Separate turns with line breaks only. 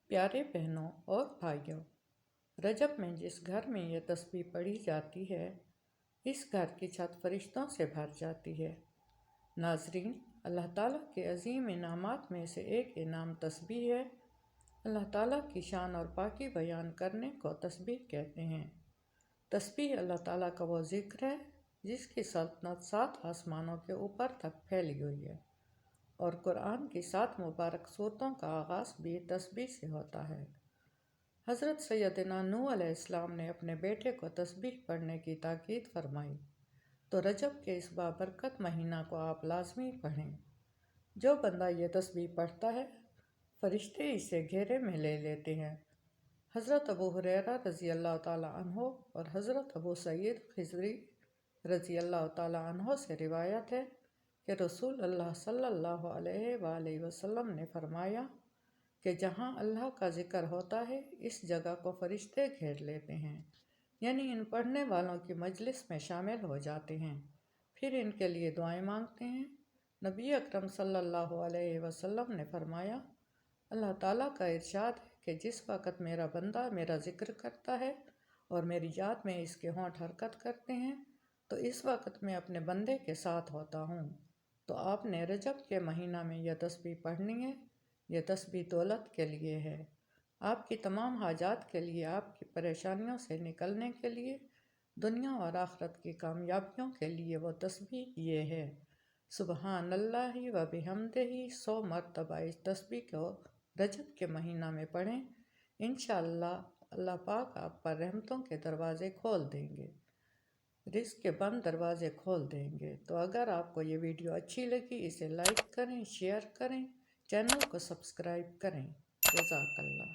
پیارے بہنوں اور بھائیوں، رجب میں جس گھر میں یہ تسبیح پڑھی جاتی ہے اس گھر کی چھت فرشتوں سے بھر جاتی ہے۔ ناظرین، اللہ تعالیٰ کے عظیم انعامات میں سے ایک انعام تسبیح ہے۔ اللہ تعالیٰ کی شان اور پاکی بیان کرنے کو تسبیح کہتے ہیں۔ تسبیح اللہ تعالیٰ کا وہ ذکر ہے جس کی سلطنت 7 آسمانوں کے اوپر تک پھیلی ہوئی ہے، اور قرآن کی 7 مبارک سورتوں کا آغاز بھی تسبیح سے ہوتا ہے۔ حضرت سیدنا نوح علیہ السلام نے اپنے بیٹے کو تسبیح پڑھنے کی تاکید فرمائی، تو رجب کے اس بابرکت مہینہ کو آپ لازمی پڑھیں۔ جو بندہ یہ تسبیح پڑھتا ہے فرشتے اسے گھیرے میں لے لیتے ہیں۔ حضرت ابو ہریرہ رضی اللہ تعالیٰ عنہ اور حضرت ابو سعید خضری رضی اللہ تعالیٰ عنہ سے روایت ہے کہ رسول اللہ صلی اللہ علیہ وآلہ وسلم نے فرمایا کہ جہاں اللہ کا ذکر ہوتا ہے اس جگہ کو فرشتے گھیر لیتے ہیں، یعنی ان پڑھنے والوں کی مجلس میں شامل ہو جاتے ہیں، پھر ان کے لیے دعائیں مانگتے ہیں۔ نبی اکرم صلی اللہ علیہ وسلم نے فرمایا، اللہ تعالیٰ کا ارشاد ہے کہ جس وقت میرا بندہ میرا ذکر کرتا ہے اور میری یاد میں اس کے ہونٹ حرکت کرتے ہیں تو اس وقت میں اپنے بندے کے ساتھ ہوتا ہوں۔ تو آپ نے رجب کے مہینہ میں یہ تسبیح پڑھنی ہے۔ یہ تسبیح دولت کے لیے ہے، آپ کی تمام حاجات کے لیے، آپ کی پریشانیوں سے نکلنے کے لیے، دنیا اور آخرت کی کامیابیوں کے لیے وہ تسبیح یہ ہے۔ سبحان اللہ و بحمدہ 100 مرتبہ اس تسبیح کو رجب کے مہینہ میں پڑھیں۔ انشاءاللہ اللہ پاک آپ پر رحمتوں کے دروازے کھول دیں گے، رزق کے بند دروازے کھول دیں گے۔ تو اگر آپ کو یہ ویڈیو اچھی لگی اسے لائک کریں، شیئر کریں، چینل کو سبسکرائب کریں۔ جزاک اللہ۔